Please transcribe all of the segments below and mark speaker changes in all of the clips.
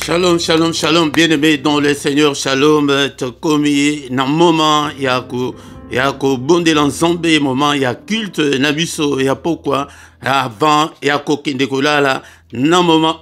Speaker 1: Shalom, shalom, shalom, bien-aimé dans le Seigneur, shalom, tokomi, na moment, yako bonde l'ensemble, moment, ya culte, nabiso, ya pourquoi, avant, yako kindekolala, na moment,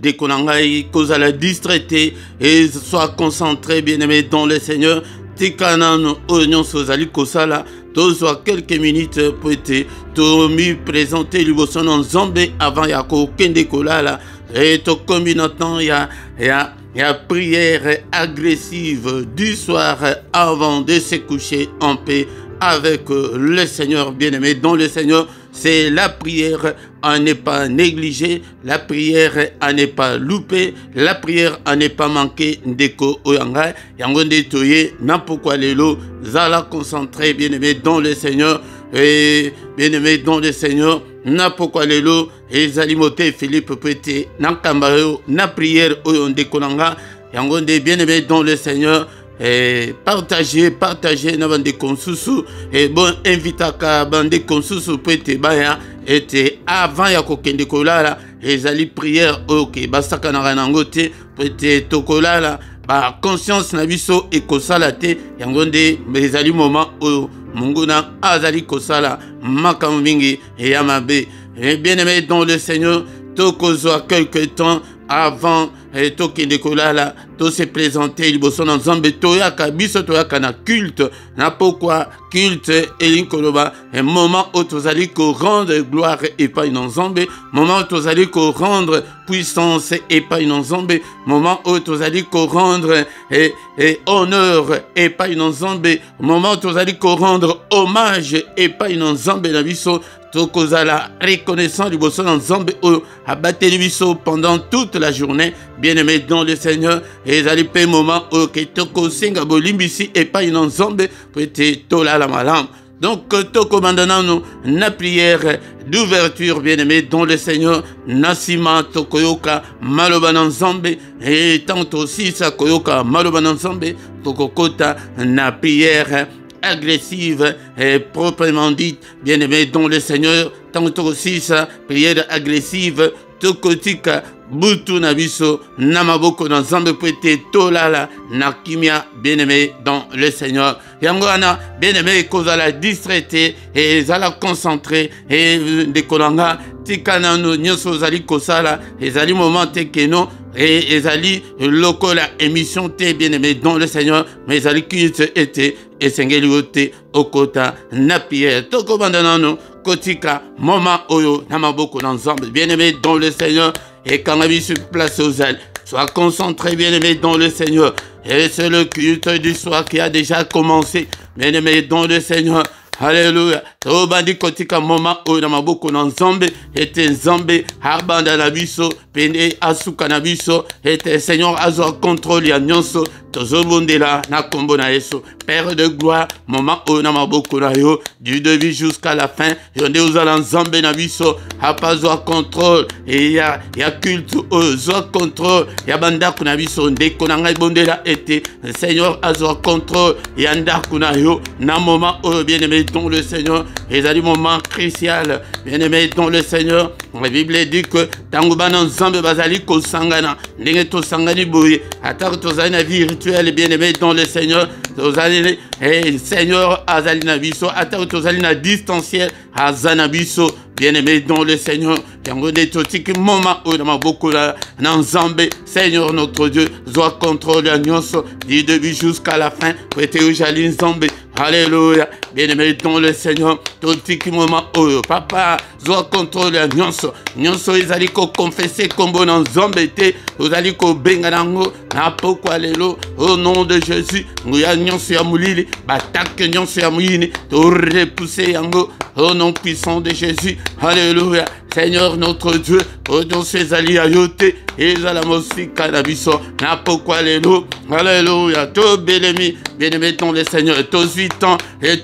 Speaker 1: dekonangai, cause à la distraité, et soit concentré, bien-aimé dans le Seigneur, tikanan, oignon, sozali, kosala, soit quelques minutes pour être tomi présenter l'uboson en zambé avant yako kindekolala. Et tout comme maintenant, il y a prière agressive du soir avant de se coucher en paix avec le Seigneur bien-aimé. Dans le Seigneur, c'est la prière à ne pas négliger, la prière à ne pas louper, la prière à ne pas manquer d'eko oyanga. Yangonde toye, n'importe quoi lelo, zala concentré bien-aimé dans le Seigneur. Et bien-aimé dans le Seigneur, n'importe quoi lelo, et Zalimote Philippe Pété, Nankambao, na prière oyonde konanga, yangonde bien-aimé dans le Seigneur. Et partagez, n'abande konsusu, et bon, invitaka bande konsusu pété baya, était avant ya kokende kolala, et zali prière, ok, basaka na ranangote, pété tokolala, ba conscience na biso et kosala te, yangonde, mais zali moment où munguna azali kosala, makamingi, et yamabe, et bien aimé dans le Seigneur, tokozoa quelque temps avant, et tokende kolala, to se présenter liboson en zambe toyaka biso toyaka na culte na pourquoi culte elinkoloba un moment où tozali ko rendre gloire et pas une zambe moment où tozali ko rendre puissance et pas une zambe moment où tozali ko rendre et honneur et pas une zambe moment où tozali ko rendre hommage et pas une zambe na biso tokozala reconnaissant liboson en zambe o abateli biso pendant toute la journée bien-aimé dans le Seigneur. Et les pe moment où que toko singa bolimbisi et pas une zombe pour être tola la malam. Donc toko mandana nous na prière d'ouverture bien-aimé dans le Seigneur nasima tokoyoka malobanan zombe et tant aussi sa koyoka malobanan zombe toko kota na prière agressive et proprement dite bien-aimé dans le Seigneur tant aussi sa prière agressive tokotika Butu nabiso namaboko na zambe pete tolala na kimia bien-aimé dans le Seigneur. Yangwana bien-aimé cause à la distraité et zala concentré et de kolanga tikana no nyoso zali kosala et zali moment te keno et zali lokola émission te bien-aimé dans le Seigneur mais zali culte était et sengeli ote okota na pierre toko bandanano kotika moment oyo namaboko na zambe bien-aimé dans le Seigneur. Et quand la vie se place aux ailes, sois concentré, bien-aimé, dans le Seigneur. Et c'est le culte du soir qui a déjà commencé, bien-aimé, dans le Seigneur. Alléluia. Tobandi kotika moment où na maboko na nzambe était nzambe abanda na biso pende asuka na biso était Seigneur azo contrôle ya nyonso tozobondela na kombo na Yesu Père de gloire moment où na maboko na yo du début jusqu'à la fin yonde uzala nzambe na biso apazo contrôle et ya culte zo contrôle ya bandako na biso ndeko na ngai bondela était Seigneur azo contrôle ya ndako na yo na moment où bien-aimé dans le Seigneur, et ça dit moment crucial, bien-aimé dans le Seigneur. La Bible dit que Tanguba Nzambe Bazali ko sangana, Nengeto Sangani Boui, attaque tozali virtuel, bien-aimé dans le Seigneur, tozali, et Seigneur Azali Nabiso, attaque tozali na distanciel, Azanabiso, bien-aimé dans le Seigneur. Yangone totik moment où dans beaucoup là, Nzambe, Seigneur notre Dieu, soit contrôle à nyonso, du début jusqu'à la fin, prêtez au Jalin Nzambe. Alléluia, bien-aimé dans le Seigneur, tout petit moment, oh, papa, soit contrôle la nyonso, nyonso, ils allaient confesser comme bon en zombete, vous allez ko benganango, na pourquoi lelo, au nom de Jésus, nous ya nyonso ya moulili, batak nyonso ya moulini, to repousser yango, au nom puissant de Jésus, alléluia, Seigneur notre Dieu, au nom ces alliés ayoté, et à la musique cannabis, na pourquoi lelo, alléluia, to belemi, bien-aimé dans le Seigneur, to 8 ans, et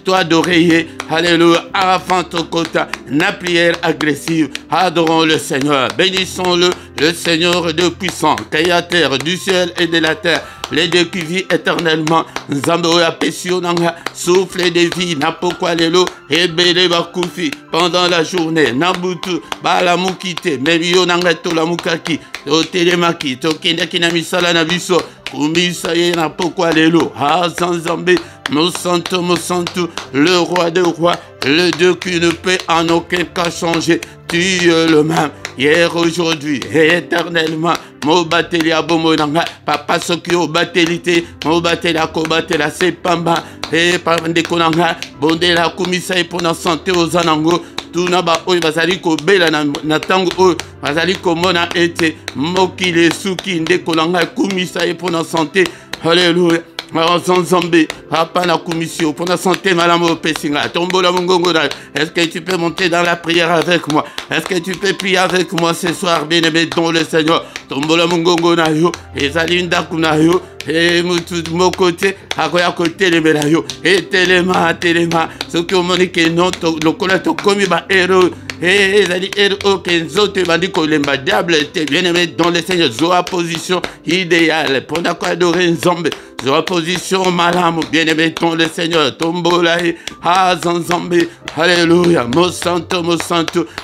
Speaker 1: toi d'oreiller, alléluia, avant ton quota, na prière agressive, adorons le Seigneur, bénissons-le, le Seigneur de puissant, créateur du ciel et de la terre, les deux qui vit éternellement. Nzambe oya pesio nanga, souffle de vie, na pokwa lelo, ebele bakufi, pendant la journée, nabutu, bala mukite, mebio nanga tola mukaki, to telemaki, to kendaki na misala na biso, kumisa ye na pokwa lelo, ha Nzambe, mon santo, le roi des rois, le Dieu qui ne peut en aucun cas changer. Tu es le même, hier, aujourd'hui, et éternellement. Mo bateli abomo nanga, papa soki o batelite, mo batela ko batela sepamba, et par ndekonanga, bondela kumisa e pona santé aux anango. Tuna ba oyo bazali ko bela na tango oyo bazali ko mona ete mokile suki ndekolanga kumisa e pona santé. Alléluia. Nzambe, papa na commission pour la santé madame au Pessinga, tombola mongongo. Est-ce que tu peux monter dans la prière avec moi? Est-ce que tu peux prier avec moi ce soir, bien-aimé dans le Seigneur? Tombola mongongo na yo, ezalinda kuna yo, et mon côté, à côté les médailles, et téléma, ce que vous m'avez dit que non, le colère comme il héros. Et ils ont dit, ils m'a dit que les diable était bien aimé dans le Seigneur. Zoa position idéale. Pour adorer Nzambe. Zoa position malam, bien aimé dans le Seigneur. Tombolaï, Nzambe. Alléluia. Mo santo,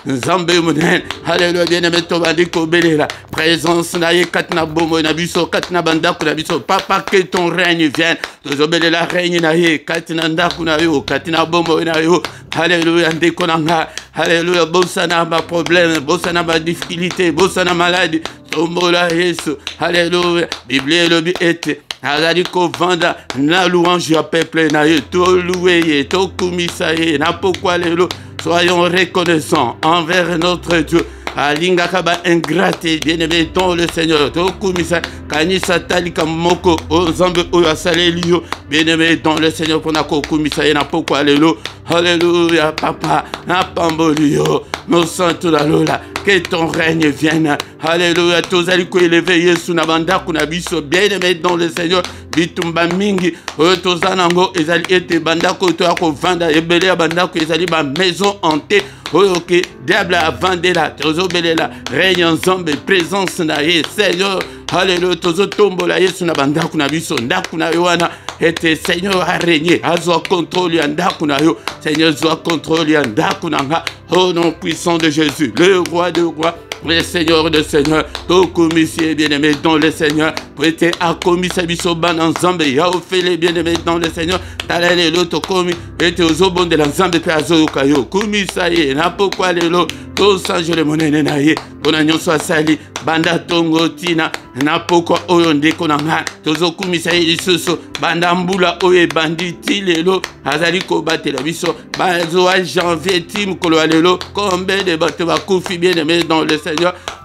Speaker 1: Nzambe mounen. Alléluia, bien aimé, Toba dit que la présence naïe, katna bomo, nabiso, katna bandaku, nabiso. Papa, que ton règne vienne. Tozobele la règne naïe, katna ndaku naïo, katna bomo naïo. Alléluia, ndekonanga. Alléluia, bossana ma problème, bossana ma difficulté, bossana maladie. Tombola Yesu. Alléluia. Bible le biete. Aladiko vanda na louange ya peuple na ye to loué to kumisa ye na pourquoi lelo. Soyons reconnaissants envers notre Dieu. Alinga kaba ingrate, bien-aimé dans le Seigneur. Tokumisa kanisa talika moko ozambe oyo asalelio, bien-aimé dans le Seigneur pour nako kumisa na pourquoi lelo. Alléluia papa na pambolio nos santo la lola. Que ton règne vienne. Alléluia. Tozali ko élevé Yesu na banda kuna biso, bien-aimé dans le Seigneur. Bitumba mingi tozanango ezali ete banda ko to ko vanda ebele banda ko ezali ba maison hantée. Ok, diable a vendé la tozobelela règne ensemble présence na ye Seigneur. Alléluia. Tozo tombola Yesu na banda kuna biso ndaku na yoana ete Seigneur a régné azwa contrôle ya ndaku na yo Seigneur zwa contrôle ya ndaku na nga au nom puissant de Jésus le roi de rois, le Seigneur de Seigneur, tout commissaire bien-aimé dans le Seigneur, prêtez à commissaire bisoban ensemble, ya ofele bien-aimé dans le Seigneur, talale l'autre commis, et te ozobon de l'ensemble pe azo kayo, commissaire, na pourquoi lelo, tout ça je le monene na ye, konanyo soit sali, banda tongo tina, na pourquoi oyonde konanga, tozo commissaire lisuso, banda mbula oye banditi lelo, azali ko bate la biso, bazo a janvier tim kolo lelo, combien de bateaux va koufi bien-aimé dans le Seigneur.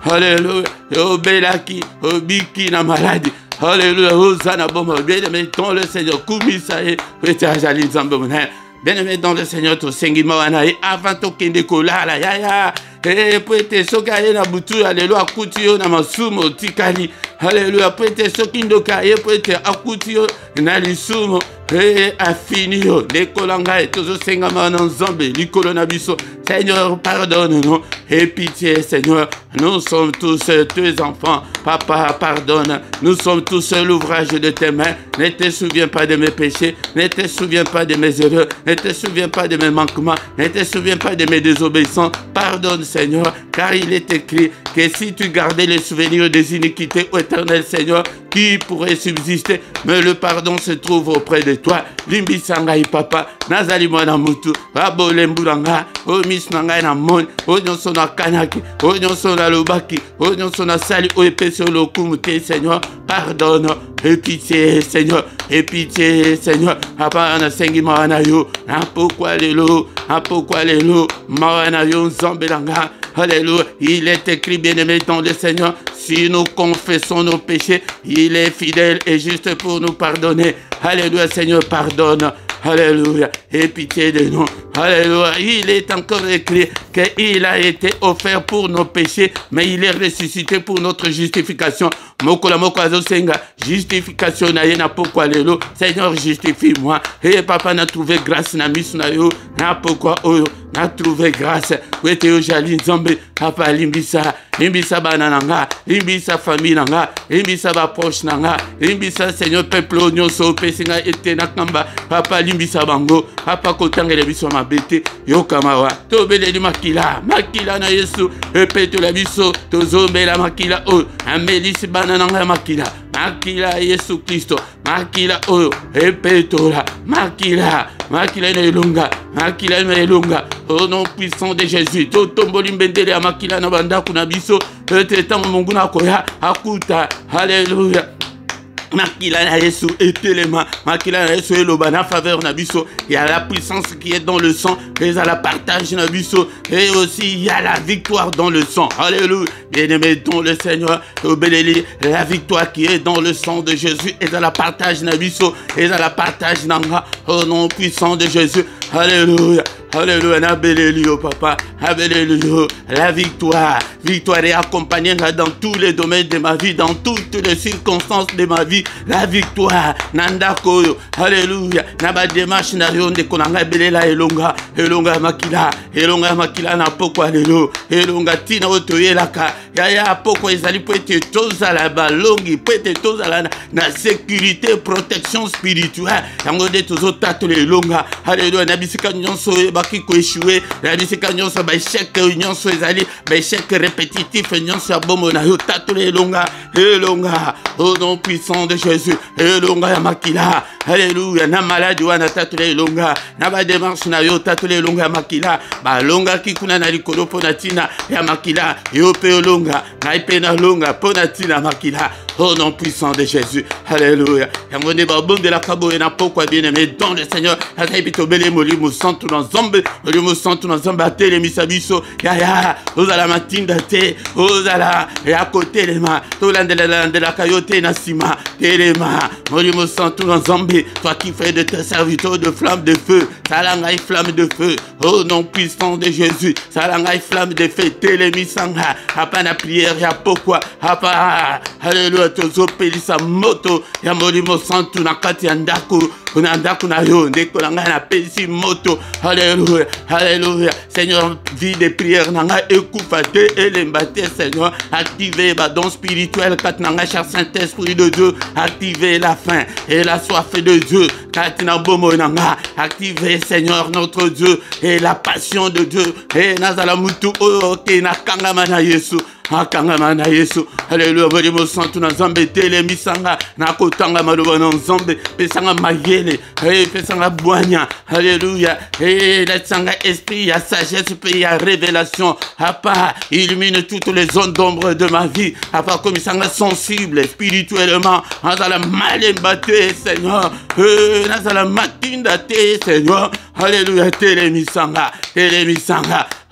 Speaker 1: Alléluia. Obelaki, obiki na maladie. Alléluia. Hosanna bomo. Bien-aimé dans le Seigneur. Kumisae. Ajali Nzambe mounen. Bien-aimé dans le Seigneur. To sengi mawanae. Avant to kende kolala. Ya. Et prêtez sokaye na butu. Alléluia. Akutio na masumo. Tikali. Alléluia. Prêtez sokindo kaye. Prêtez akutio na lisumo. Et affinio. Lekolanga et tozo sengama na Nzambe. Likolo na biso. Seigneur, pardonne-nous et pitié, Seigneur. Nous sommes tous tes enfants. Papa, pardonne. Nous sommes tous l'ouvrage de tes mains. Ne te souviens pas de mes péchés. Ne te souviens pas de mes erreurs. Ne te souviens pas de mes manquements. Ne te souviens pas de mes désobéissances. Pardonne, Seigneur, car il est écrit que si tu gardais les souvenirs des iniquités, ô éternel Seigneur, qui pourrait subsister? Mais le pardon se trouve auprès de toi. Limbi sangai papa. Nazali mwana mutu. Babole mbulanga. Omis nangai na mon. Onyonso na kanaki. Onyonso na lobaki. Onyonso na sali. Oepese lokumute Seigneur. Pardonne. Et pitié Seigneur. Et pitié Seigneur. Papa na sengi mawana yo. Pourquoi lelo? Pourquoi lelo? Mawana yo nzambelanga. Alléluia. Il est écrit, bien-aimé dans le Seigneur, si nous confessons nos péchés, il est fidèle et juste pour nous pardonner. Alléluia, Seigneur, pardonne. Alléluia. Et pitié de nous. Alléluia. Il est encore écrit qu'il a été offert pour nos péchés, mais il est ressuscité pour notre justification. Mokola mokazo senga. Justification na yena pourquoi lelo. Seigneur, justifie-moi. Et papa n'a trouvé grâce na mis na yo. Na pourquoi oyo. na trouvé grâce wete yo jali nzambe papa limbisa bana nanga limbisa famille nanga limbisa ba proche nanga limbisa Seigneur peuple nyonso pesinga ete na kamba papa limbisa bango papa kotangela biso mabete yokamawa tobeleli makila na Yesu epetola biso tozombela makila oyo amelisi bana nanga makila Yesu Kristo makila oyo epetola makila na elonga au nom puissant de Jésus totomboli mbendele ya makila na bandako na biso ete tango mungu na koya akuta haleluya makila na Yesu etelema makila na Yesu eloba na faveur na biso il y a la puissance qui est dans le sang et à la partage na biso et aussi il y a la victoire dans le sang alléluia bien-aimé dans le Seigneur obéléli la victoire qui est dans le sang de Jésus et à la partage na biso et à la partage nanga au nom puissant de Jésus alléluia. Alléluia, Alléluia, papa, Alléluia, la victoire est accompagnée dans tous les domaines de ma vie, dans toutes les circonstances de ma vie, la victoire, Nandako, Alléluia, Naba démarche na yonde konanga belela elonga makila na poko alelo, elonga tina otoye laka, ya poko ezali pwete tozala balongi, pwete tozala na sécurité, protection spirituelle, yango de tozo tatole elonga, Alléluia, nabisika nyonso baki ko échouer la bisika nyonso ba échec nyonso ezali ba échec répétitif nyonso abomo na yo tatole elonga au nom puissant de Jésus elonga ya makila alléluia na maladi wana tatole elonga na ba démarche na yo tatole elonga ya makila ba longa kikuna na likolo pona tina ya makila yo pe elonga na ipe na longa pona tina makila au nom puissant de Jésus alléluia yangone ba bonde la kabo na pokwa bien-aimé dans le Seigneur azabito bele molimo santu na zombe molimo santu na zombe atele misabiso ya ozala matinda te ozala ya côté les mains tolandela kayote na sima telema molimo santu na zombe toi qui fais de tes serviteurs de flamme de feu salangai flamme de feu au nom puissant de Jésus salangai flamme de feu telemisanga apana prière ya pokwa apa alléluia tozo pelisa moto ya molimo santu na kati ya ndako na yo ndeko nanga na pelisi moto alléluia alléluia Seigneur vie de prière nanga ekufa te elemba te Seigneur activez ba don spirituel kat nanga cher Saint-Esprit de Dieu activez la faim et la soif de Dieu kat na bomo nanga activez Seigneur notre Dieu et la passion de Dieu et nazala mutu o ke na kangama na Yesu akangama na Yesu alléluia bolimo santu na nzambe telemisanga na kotanga maloba na nzambe pesanga mayele pesanga bwanya alléluia la sanga esprit ya sagesse pe ya révélation apa illumine toutes les zones d'ombre de ma vie apa comme sanga sensible spirituellement nazala malemba te Seigneur nazala matinda te Seigneur alléluia telemisanga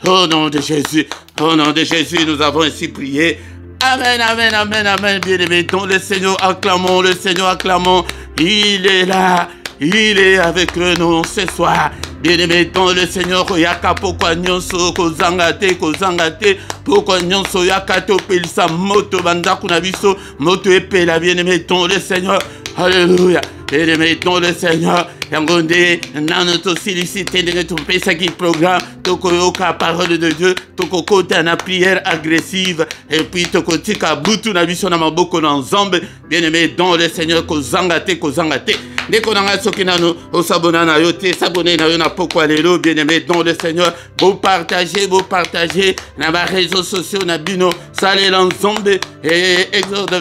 Speaker 1: au nom de Jésus. Au nom de Jésus, nous avons ainsi prié. Amen, amen, amen, amen. Bien-aimés, dans le Seigneur, acclamons le Seigneur, acclamons. Il est là, il est avec nous ce soir. Bien-aimés, dans le Seigneur, yaka pokwa nyonso kozangate, pokwa nyonso yaka topelisa moto bandako na biso, moto epela bien-aimés, dans le Seigneur. Alléluia. Bien-aimés, dans le Seigneur. Yangonde, nanoto silicité de notre qui programme, toko yoka parole de Dieu, toko kote na prière agressive, et puis toko tika butu na biso na maboko na nzambe, bien-aimé dans le Seigneur, kozangate. Deko nanga soki nano, osabona na yo te, sabone na yo na poko alelo, bien-aimé dans le Seigneur, vous partagez, na ba réseaux sociaux na bino, salé l'ensemble, et Exode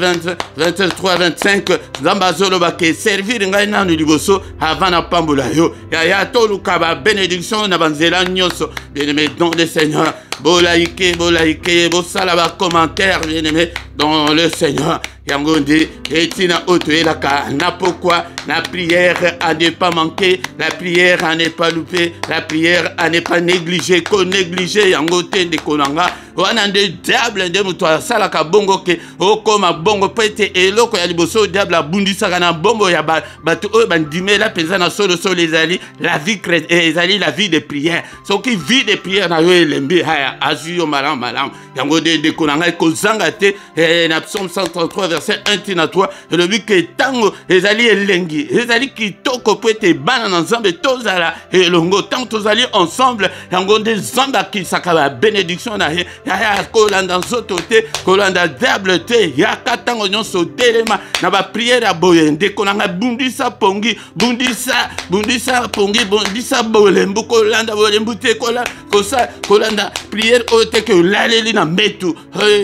Speaker 1: 23, 25, zambazolo bake, servir ngai nanu liboso, avant na pambola yo, ya tolu kaba bénédiction na banzela nyonso, bien-aimé dans le Seigneur, bolaike, bosalaba commentaire, bien-aimé dans le Seigneur. Yangonde, etina otoelaka, na pourquoi la prière à ne pas manquer, la prière à ne pas louper, la prière à ne pas négliger, qu'on négliger yangote de konanga, wanande diable de mutwa salaka bongo ke, okoma bongo pete eloko ya liboso diable bundisaka na bongo ya batu o bandime la pezana solo ezali la vie ezali la vie de prière. So qui vit de prière na yo elembi haya azwi yo malamu malamu yango nde ndeko na ngai kozanga te na psaume 133 verset 1 tina 3 elobi ke ntango ezali elengi ezali kitoko po ete bana na nzambe tozala elongo ntango tozali ensemble yango nde nzambe akilisaka babénédiction na ye yaya kolanda nzoto te kolanda diable te yaka ntango nyonso telema na bapriere ya boye ndeko na ngai bundisa pongi bundisa pongi bundisa bolembu kolanda bolembu te kolanda priere oyo te ke olaleli na mbetu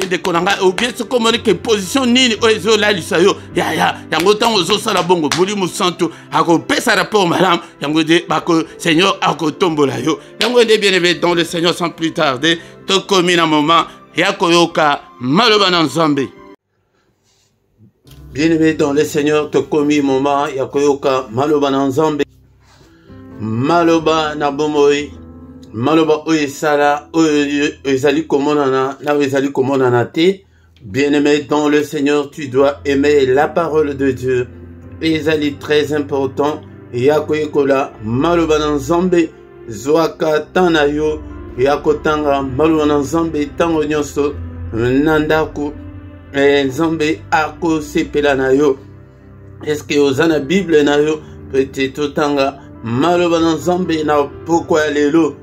Speaker 1: ndeko na ngai obie soko omoni ke position nini oyo ezolalisa yo yaya yango ntango ozosala bongo molimo santu akopesa rapport malamu yango nde seigneur akotombola yo yango nde bien aimé dans le seigneur sans plus tarder tokomi na moment ya koyoka maloba na nzambe. Bien-aimé dans le Seigneur, tokomi moment ya koyoka maloba na nzambe. Maloba na bomoi, maloba oyo esala oyo ezali komonana na ezali komonana te. Bien-aimé dans le Seigneur, tu dois aimer la parole de Dieu. Ezali très important ya koyekola maloba na nzambe zwaka tana yo ya kotanga maloba na nzambe tango nyonso na ndako nzambe akosepela na yo. Eske oza na Bible na yo peut-être totanga maloba na nzambe na pokwa lelo.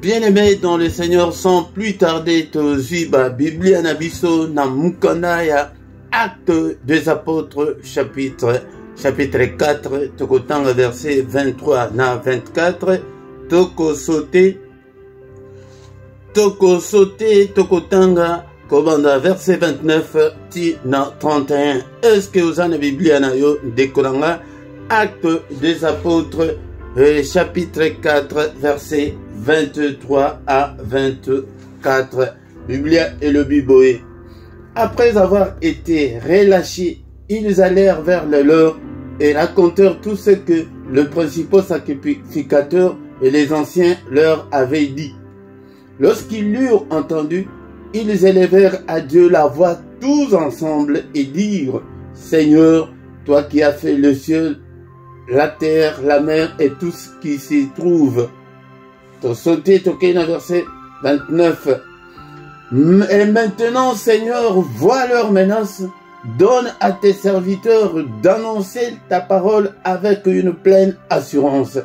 Speaker 1: Bien-aimé dans le Seigneur, sans plus tarder tozwi ba Biblia na biso na mukanda ya Actes des Apôtres chapitre 4 tokotanga verset 23 na 24 tokotanga kobanda verset 29 ti na 31. Est-ce que vous avez la Bible na yo dekolanga Actes des Apôtres chapitre 4 verset 23 à 24. Biblia et le Biboé. Après avoir été relâchés, ils allèrent vers le leur et racontèrent tout ce que le principal sacrificateur et les anciens leur avaient dit. Lorsqu'ils l'eurent entendu, ils élevèrent à Dieu la voix tous ensemble et dirent: Seigneur, toi qui as fait le ciel, la terre, la mer et tout ce qui s'y trouve. Verset 29. Et maintenant, Seigneur, vois leurs menaces. Donne à tes serviteurs d'annoncer ta parole avec une pleine assurance,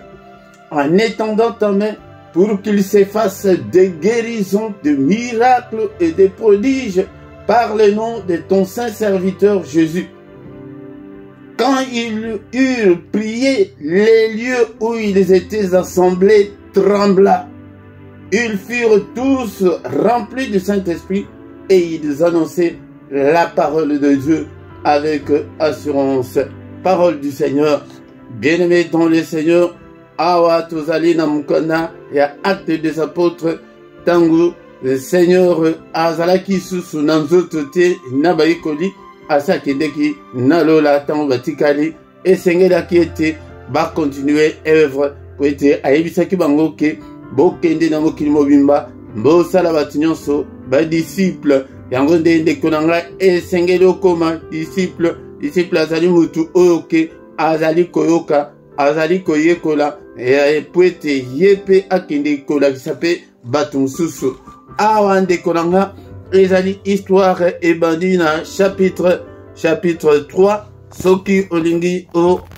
Speaker 1: en étendant ta main pour qu'ils s'effacent des guérisons, des miracles et des prodiges par le nom de ton saint serviteur Jésus. Quand ils eurent prié, les lieux où ils étaient assemblés trembla. Ils furent tous remplis du Saint-Esprit et ils annonçaient la parole de Dieu avec assurance. Parole du Seigneur. Bien-aimés dans le Seigneur, awa tozali na mukana ya Acte des Apôtres tango le Seigneur azalaki susu na nzoto te na bayikoli asakendeki na lola tango batikali esengelaki ete bakontinue œuvre po ete ayebisaki bango ke bokende na mokili mobimba bosala bato nyonso badisciple yango nde ndeko na ngai esengeli okoma disciple azali mutu oyo ke azali koyoka azali koyekola po ete ye mpe akende kolakisa mpe bato mosusu. Awa ndeko na ngai ezali histoire ebandi na chapitre 3 soki olingi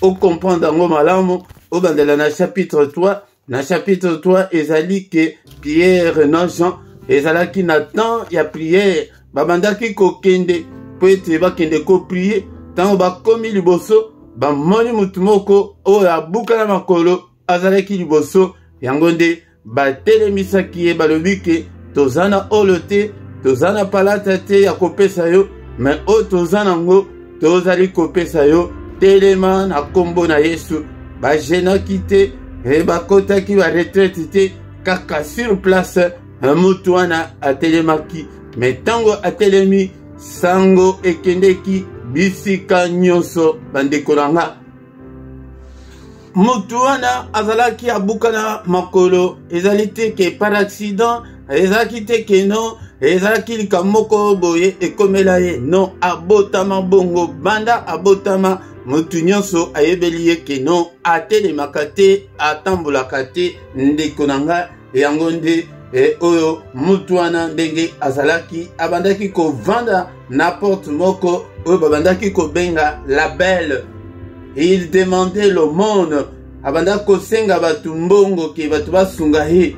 Speaker 1: okomprendre yango malamu obandela na chapitre 3. Na chapitre 3 ezali ke Pierre na Jean ezalaki na temps ya prière babandaki kokende po ete bakende koprie ntango bakomi liboso bamoni mutu moko oyo abuka na makolo azalaki liboso yango nde batelemisaki ye balobi ke toza na olo te toza na palata te ya kopesa yo me oyo toza nango tozali kopesa yo telema na kombo na Yesu. Bajenaki te e bakotaki ba retraite te kaka sur place mutu wana atelemaki me ntango atelemi sango ekendeki bisika nyonso bandeko na nga. Mutu wana azalaki abuka na makolo ezali te ke par accident ezalaki te ke no ezalaki likambo moko boye ekomela ye non abotama bongo banda abotama mutu nyonso ayebeli ye ke non atelemaka te atambolaka te ndeko na nga yango nde oyo mutu wana ndenge azalaki abandaki kovanda na porte moko oyo babandaki kobenga la belle. Il demandait l'aumône abanda kosenga batu mbongo ke batu basunga ye.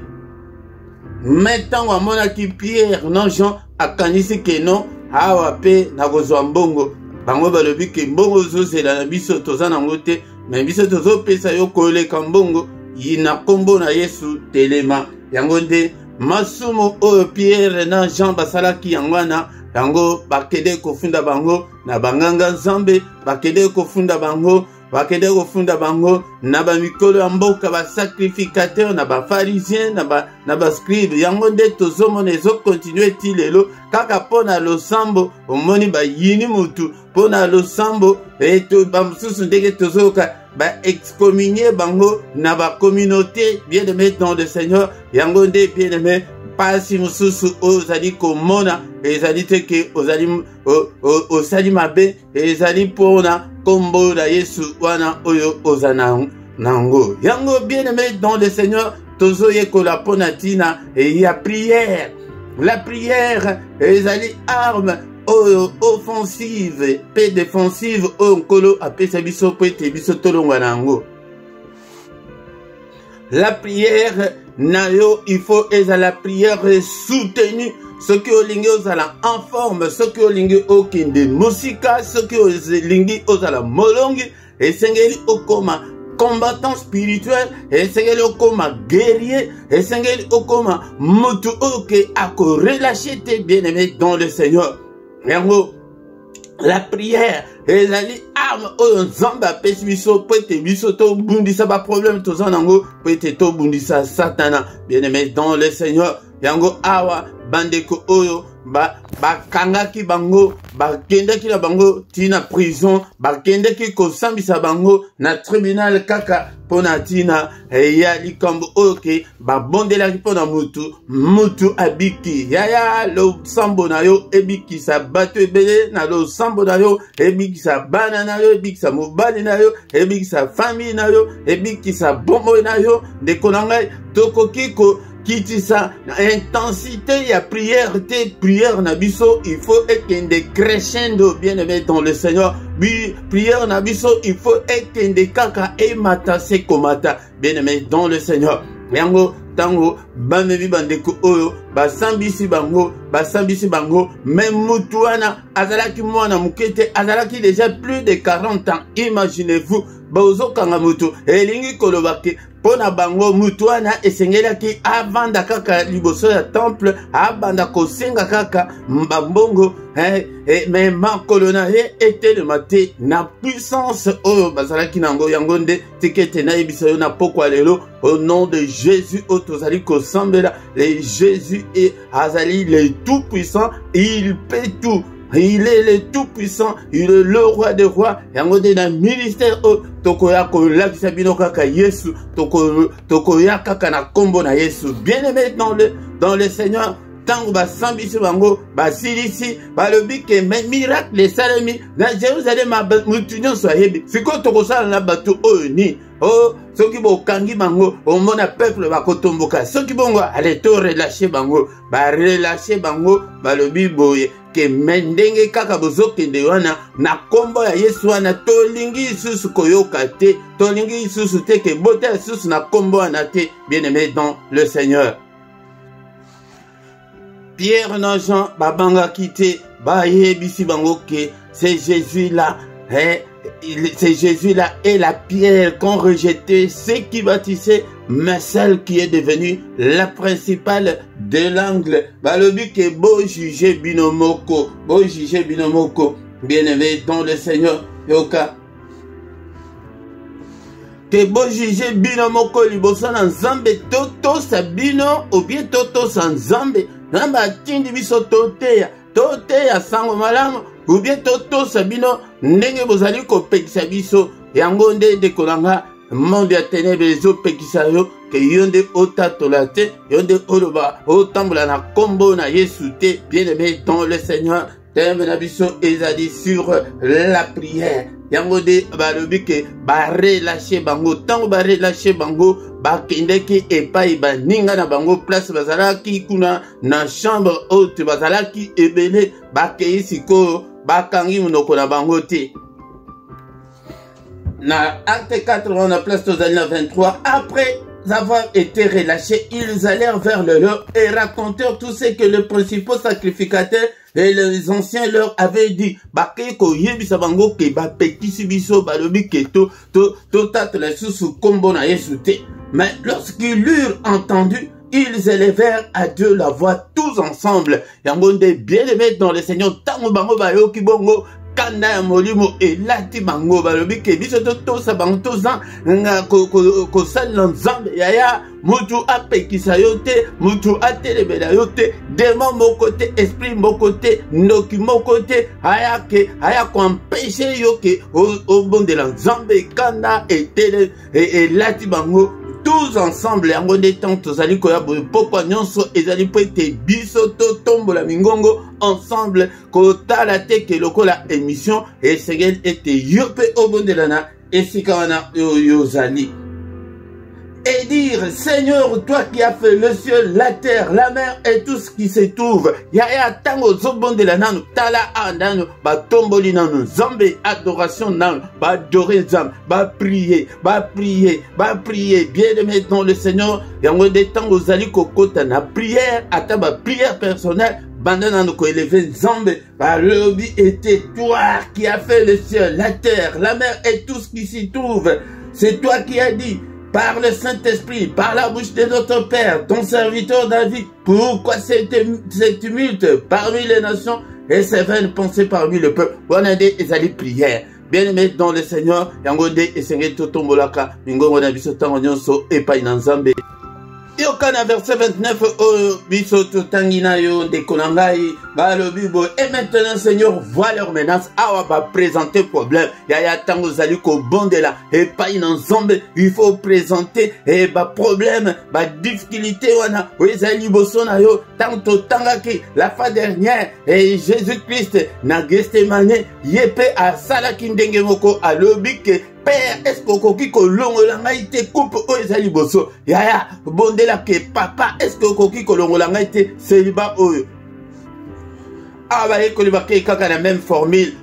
Speaker 1: Mais ntango amonaki Pierre non Jean akanisi ke non awa pe nakozwa mbongo bango balobi ke mbongo ozozela na biso toza nango te me biso tozopesa yo koleka mbongo na kombo na Yesu telema. Yango nde masumu oyo Pierre na Jean basalaki yango wana yango bakende kofunda bango na banganga nzambe bakende kofunda bango na bamikolo ya mboka basacrificateur na bafarisien na bascribe. Yango nde tozomona ezokontinue ti lelo kaka mpo na losambo omoni bayini mutu mpo na losambo bamosusu ndenge tozoyoka excommunier bango na communauté bien-aimé dans le Seigneur. Yango nde bien-aimé pasi mosusu ozali komona ezali te ke osali mabe ezali mpona kombo na Yesu wana oyo ozana nango. Yango bien-aimé dans le Seigneur tozoyekola mpona tina ya prière. La prière ezali arme offensive pe défensive oyo nkolo apesa biso po ete biso tolongwa nango. La prière nayo il faut la prière soutenue. Ce qui olingi ozala en forme, ce qui olingi okinde musika, ce qui olingi ozala molongi, esengeli okoma combattant spirituel, esengeli okoma guerrier, esengeli okoma mutu oke ako relâcher tes bien-aimés dans le Seigneur. Yango la prière ezali arme oyo nzambe apesi biso po ete biso tobundisa baproblème toza nango po ete tobundisa satana. Bien-aimé dans le Seigneur, yango awa bandeko oyo bakangaki bango bakendaki na bango tina prison bakendaki kosambisa bango na tribunal kaka pona tina ya likambo oyo ke babondelaki pona mutu abiki yaya losambo na yo ebikisa bato ebele na losambo na yo ebikisa bana na yo ebikisa mobali na yo ebikisa famille na yo ebikisa bomoi na yo ndeko na ngai tokoki kitisa na intensité ya prière te prière na biso il faut ekende crescendo bien-aimé dans le Seigneur. Prière na biso il faut ekende kaka emata se komata bien-aimé dans le Seigneur. Yango tango bamebi bandeko oyo basambisi bango même mutu wana azalaki mwana mukete azalaki déjà plus de 40 ans. Imaginez-vous bozokanga mutu elingi kolobake pona bango mutu wana esengelaki avanda kaka liboso ya temple abanda kosenga kaka mbambongo mais makolo na ye etelema te na puissance oyo bazalaki nango. Yango nde tikete nayebisa yo na pokwa lelo au nom de Jésus oyo tozali kosambela le Jésus azali le tout puissant, il peut tout. Il est le tout-puissant, il est le roi des rois. Yango de na ministère tokoya ko lakisa bino kaka Yesu, tokoya kaka na kombo na Yesu. Bien-aimé dans le Seigneur, tango basambisi bango basilisi balobi ke miracle esalemi na Jérusalem mutu nyonso ayebi. Sikoyo tokosala na bato oyo ni soki bokangi bango omona peuple bakotomboka soki bongo ale to relâcher bango relâcher bango balobi boye ke mendenge kaka bozokende wana na kombo ya Yesu wana tolingi isusu koyoka te tolingi isusu te ke bote isusu na kombo wana te. Bien-aimé dans le Seigneur, Pierre na Jean babanga kite bayebisi bango ke c'est Jésus là c'est Jésus-là et la pierre qu'ont rejeté ceux qui bâtissaient, mais celle qui est devenue la principale de l'angle. Balobi que beau juger binomoko, bien-aimé dans le Seigneur, yoka. Que beau juger binomoko liboso na nzambe toto sabino ou bien toto sans nzambe, namba tindi biso toteya sango malamu. Ou bien toto sabino ndenge bozali kopekisa biso yango nde dekolanga monde ya ténèbres ezopekisa yo ke yo nde otatola te yo nde oloba otambola na kombo na Yesu te. Bien-aimé dans le Seigneur, thème na biso ezali sur la prière. yango de balobi ke ba relâcher bango tango ba relâcher bango ba kendeki epai ba ninga na bango place bazalaki kuna na chambre haute bazalaki ebele ba kei siko ba kangi monoko na bango te. Na acte 4 on a place aux années 23 après avoir été relâchés, ils allèrent vers le leur et racontèrent tout ce que les principaux sacrificateurs et les anciens leur avaient dit. Bakeko yebisa bango ke ba petisi biso balobi ke to tatla susu kombo na Yesu te. Mais lorsqu'ils l'eurent entendu, ils élevèrent à Dieu la voix tous ensemble. Yangonde bien-aimés dans le Seigneur, tango bango bayo kibongo kanda ya molimo elati bango balobi ke biso tosa bango tozan nga ko sala nzambe yaya mutu apekisa yo te mutu atelebela yo te démon moko te esprit moko te ndoki moko te aya ko empêcher yo ke obondela nzambe kanda etele elati bango tous ensemble yango nde tant tozali koya boye pokwa nyonso ezali po ete biso totombola mingongo ensemble kotala te ke lokola émission esengeli ete yo mpe obondelana esika wana oyo ozali et dire Seigneur, toi qui as fait le ciel, la terre, la mer et tout ce qui se trouve. Yaya tango zobonde la nanu tala andano ba tomboli nanu zambe adoration nanu ba adorer zam ba prier bien aimé dans le Seigneur. Yango de tango zali kokota na prière ata ba prière personnelle. Bandana nous élever zambe par le but était toi qui as fait le ciel, la terre, la mer et tout ce qui s'y trouve. C'est toi qui as dit par le Saint-Esprit, par la bouche de notre Père, ton serviteur David, pourquoi cette tumulte parmi les nations et ces vaines pensées parmi le peuple. Bonade et ali prière. Bien-aimé dans le Seigneur, Yangode et Seigneur Totombolaka, Mingo Nabiso Tangonyonso et Painanzambe. Yokana verset 29 biso tangina yo de konangai ba le bibo et maintenant Seigneur voit leurs menaces awa ba présenter problème ya tango zali ko bondela et pas une ensemble il faut présenter et ba problème ba difficulté wana wezali bosona yo tanto tangaki la fois dernière et Jésus-Christ na Gethsemane yepe a salaki ndenge moko alobike Père, est-ce que ko longola ngai te coupe o ezali boso yaya bondela ke papa est-ce que ko longola ngai te celibat oyo ah bah écoute kaka la même formule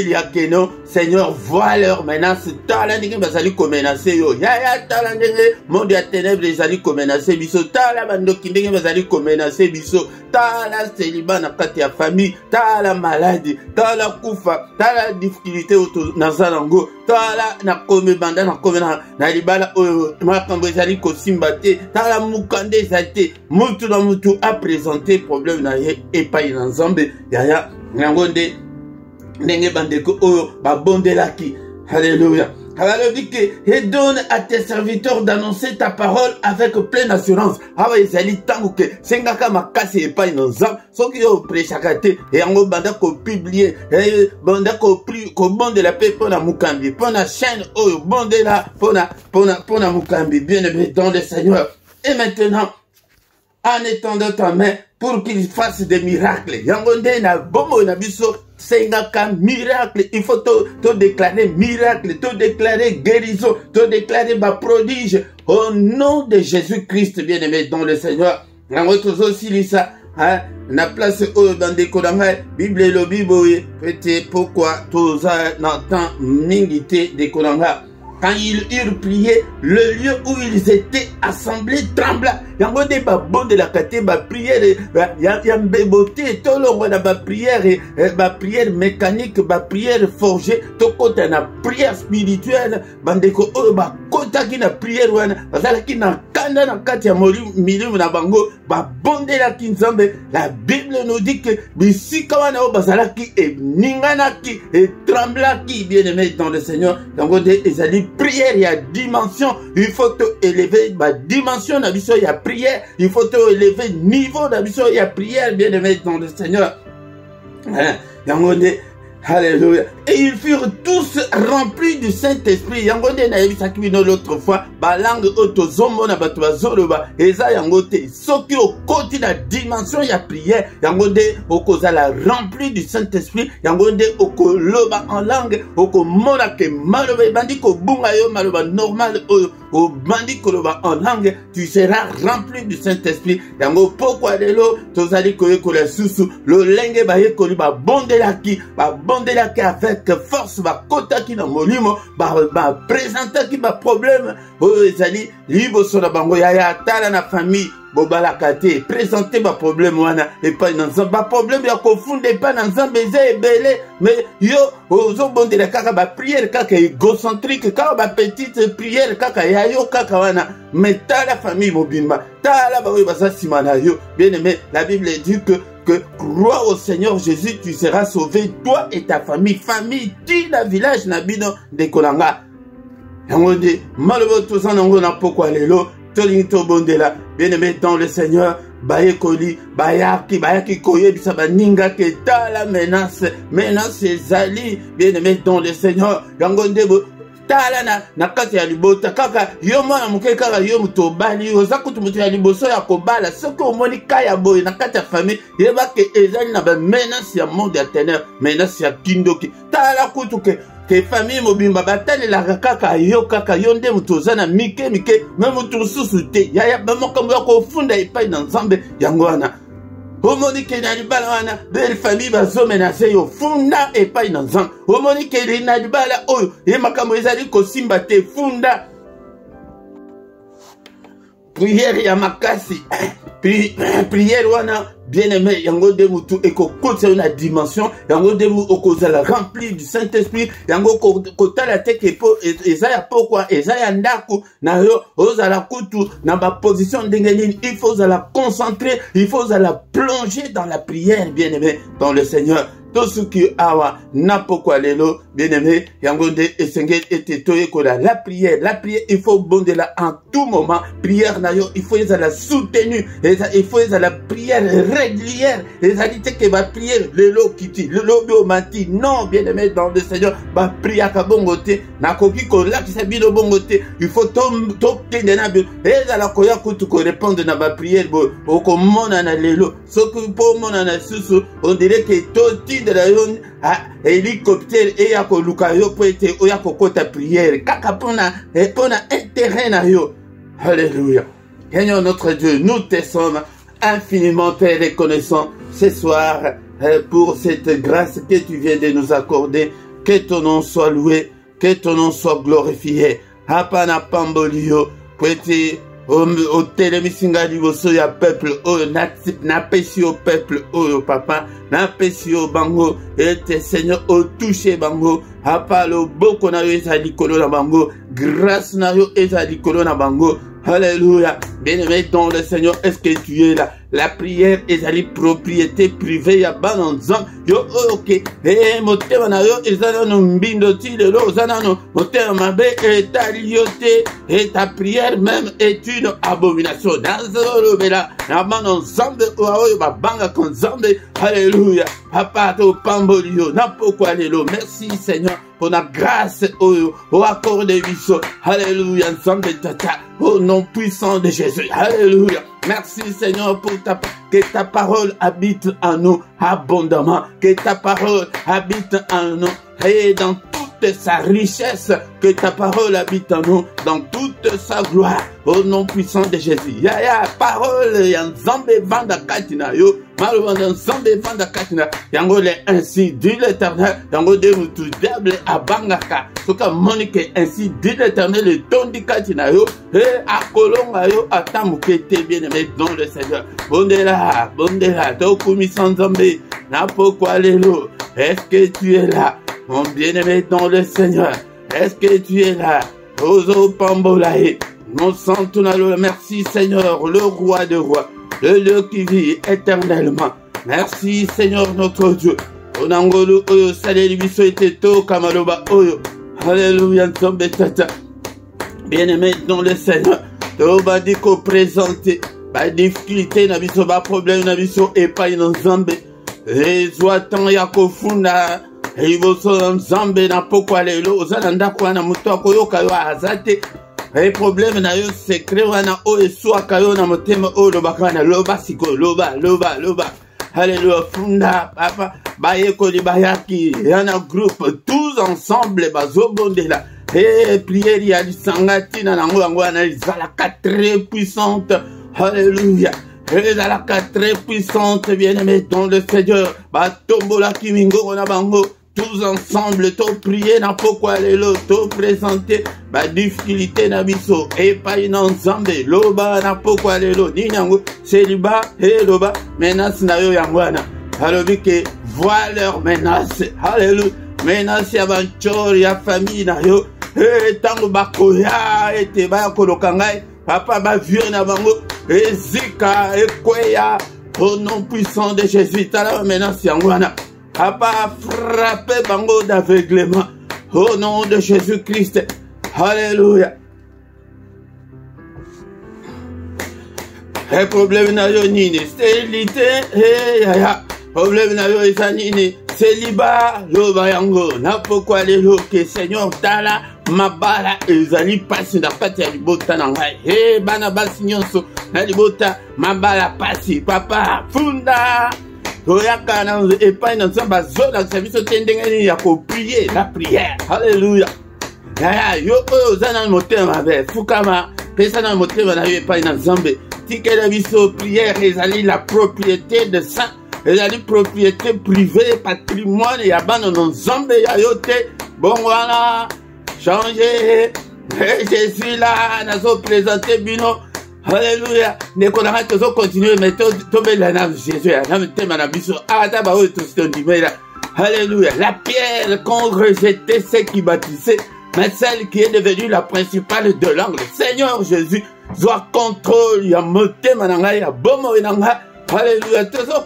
Speaker 1: ya keno Seigneur voit leur menace tala ndenge bazali ko menacer yo yaya tala ndenge monde ya ténèbres ezali ko menacer biso tala bandoki ndenge bazali ko menacer biso tala celibat na kati ya famille tala maladie tala kufa tala difficulté auto nazalango tala na kome banda na kome na libala oyo makambo ezali ko simba te tala mukande ezali mutu na mutu a présenter problème na ye epai na Nzambe yaya nyangonde ndenge bandeko oyo babondelaki. Alléluia. Alors dit que et donne à tes serviteurs d'annoncer ta parole avec pleine assurance. Ah ouais, zali tango que sengaka makasi et pas inozam. So ki yo prêchakate et ango banda ko publier et banda ko bonde la paix pour na mukambi pour na chaîne oyo bonde la pour na mukambi bien aimé dans le Seigneur. Et maintenant en étendant ta main pour qu'il fasse des miracles. Yangonde na bomo na biso sengaka miracle, il faut te déclarer miracle, te déclarer guérison, te déclarer prodige au nom de Jésus-Christ, bien-aimé dans le Seigneur. On retrouve aussi lisa, hein, na place au bandeko danga Bible lo biboye, peut-être pourquoi tous n'entend mingité de Kodanga. Quand ils eurent prié, le lieu où ils étaient assemblés trembla. Yango de ba bon de la kate ba prière yambeboté tolongo na ba prière mécanique ba prière forgée to kota na prière spirituelle bandeko oyo ba kota ki na prière wana bazala ki na kanda na kati ya milimu na bango ba bondela ki Nzambe. La Bible nous dit que bisika wana o bazala ki e ningana ki e trembla ki bien-aimé dans le Seigneur. Yango de ezali prière ya dimension, il faut te élever ma dimension na biso ya prière, il faut te élever niveau na biso ya prière bien-aimé dans le Seigneur. Yango de Alléluia. Et ils furent tous remplis du Saint-Esprit. Yangonde na yebisaki bino l'autre fois, ba langue otozomo na bato bazoloba, eza yangote. Soki okoti na dimension ya prière, yangonde okozala rempli du Saint-Esprit, yangonde okoloba en langue, okomona ke maloba ebandi kobunga yo maloba normal oyo, obandi koloba en langue, tu seras rempli du Saint-Esprit. Yango pokwa lelo tozali koyekola susu, lolenge bayekoli babondelaki, bondelaki avec force bakotaki na molimo bapresentaki baproblème oyo ezali liboso na bango yaya tala na famille bobalaka te présente baproblème wana epai na nzambe baproblème ya kofunda epai na nzambe eza ebele mais yo ozobondela kaka baprière kaka égocentrique kaka bapetite prière kaka ya yo kaka wana mais tala famille mobimba tala baoyo baza nsima na yo bien aimé la Bible dit que crois au Seigneur Jésus, tu seras sauvé, toi et ta famille. Famille, tina village na bino de kolanga. Yangonde, malobo tozan nango na pokwa lelo, tolinto bondela, bien aimé dans le Seigneur, bayekoli, bayaki koye bisa baninga ke ta la menace ezali, bien aimé dans le Seigneur, yangonde bo, tala na kati ya libota kaka yo mwana muke kaka yo muto bali oza kutu muto ya liboso ya kobala soki omoni kaya boye na kati ya famille yeba ke ezali na ba menace ya monde ya ténèbres menace ya kindoki tala kutu ke famille mobimba batalelaka kaka yo nde muto oza na mike me mutu mosusu te yaya bamokambo ya kofunda epai na nzambe yango wana omoni ke na libala wana belle famille bazomenase yo funda epai na nzambe omoni ke na libala oyo ye makambo ezali kosimba te funda prière ya makasi prière wana bien aimé yango de mutu ekokotisa yo na dimension yango de mu okozala rempli du Saint-Esprit yango kotala te ke po eza ya pokwa eza ya ndaku na yo ozala kutu na ba position ndenge nini il faut la concentrer il faut la plonger dans la prière bien aimé dans le Seigneur. Tout ce qui awa na pokwa lelo bien aimé yango de esengel ete toyekola la prière il faut bondela en tout moment prière na yo il faut la soutenue il faut la prière régulière ezali te ke ba prière lelo kiti lelo biomati non bien aimé dans le Seigneur ba prière ka bongo te na koki ko lakisa bino bongo te il faut to kende na bi ezala koya kutu ko répondre na ba prière bo okomona na lelo soki po mona na susu on dirait que to de la yon hélicoptère et ya ko luka yo po ete o ya ko kota prière kaka pona intérêt na yo. Alléluia. Seigneur notre Dieu, nous te sommes infiniment Père reconnaissants ce soir pour cette grâce que tu viens de nous accorder. Que ton nom soit loué, que ton nom soit glorifié. Hapana pambolio poete au telemisinga liboso ya peuple oyo na pesi au peuple oyo papa na pesi au bango ete Seigneur au toucher bango apalo boko na yo ezali kolo na bango grâce na yo ezali kolo na bango. Alléluia. Bien-aimé dans le Seigneur, est-ce que tu es là? La prière est la propriété privée ya bananzam. Yo ok. Motema na yo ezana no mbindo ti lelo zana no motema mabe etaliote et ta prière même est une abomination. Dans le bela na bananzambe oyo babanga konzambe. Alléluia. Papa to pambolio na pokwa lelo. Merci Seigneur pour la grâce au accord de biso. Alléluia. Ensemble tata. Au nom puissant de Jésus. Alléluia. Merci Seigneur pour que ta parole habite en nous abondamment. Que ta parole habite en nous et dans toute sa richesse. Que ta parole habite en nous dans toute sa gloire. Au nom puissant de Jésus. Ya parole yanzambe vanda katina yo. Malvanda nzambe vanda katina. Yango le ainsi dit l'Éternel. Yango de mutu diable abangaka. Soka monike ainsi dit l'Éternel le tondi katina yo. Et akolonga yo atamukete bien-aimé dans le Seigneur. Bondela, tokumi sanzambe. Na pokwa lelo. Est-ce que tu es là? Mon bien-aimé dans le Seigneur. Est-ce que tu es là? Ozo pambolae. Mon sang tunalo. Merci Seigneur, le roi de rois. Le Dieu qui vit éternellement. Merci Seigneur notre Dieu. Onangolo oyo saleli biso eteto kamaloba oyo. Alléluia nzambe tata. Bien-aimé dans le Seigneur. Toba diko présenter. Ba difficulté na biso ba problème na biso epai na nzambe. Ezwa tan ya kofunda. liboso nzambe na pokwa lelo oza na ndako wana moto akoyoka yo aza te problème na yo secret wana oyo eswaka yo na motema oyo lobaka wana loba sikoyo loba Alléluia funda papa bayekoli bayaki yana groupe tous ensemble bazobondela prière ya lisanga tina nango yango wana ezalaka très puissante. Alléluia ezalaka très puissante bien-aimé dans le Seigneur batombolaki mingongo na bango tous ensemble to prier na pokwa lelo to présenter ba difficulté na biso epai na nzambe loba na pokwa lelo nini yango celibat loba menace na yo yango wana alobi ke vois leur menace. Alléluia menace ya banchori ya famille na yo tango bakoya ete bakoloka ngai papa bavieux na bango ezika ekweya au nom puissant de Jésus tala menace yango wana Papa frappé bango d'aveuglement au nom de Jésus-Christ. Alléluia. Le problème n'a yo nini stérilité problème n'a yo isa nini célibat loba yango na pourquoi lelo que Seigneur tala mabala ezali pasi na kati ya libota na ngai bana basi nyonso na libota mabala pasi papa funda Toyaka na epai na nzamba zola service tendengeni ya ko prier la prière. Alléluia. Yo oza na motema be fukama pesa na motema na yo epai na nzambe. Tikela biso prière ezali la propriété de saint. Ezali propriété privée patrimoine ya bana na nzambe ya yo te. Bon voilà. Changer. Jésus là nazo présenter bino. Alléluia. Ne connaît pas continuer mais tomber la nave Jésus la nave thème na biso adaba o to stondimela. Alléluia. La pierre qu'ont rejeté ceux qui bâtissaient mais celle qui est devenue la principale de l'angle. Seigneur Jésus soit contrôle ya motema na ngai ya bomo na ngai. Alléluia. Toujours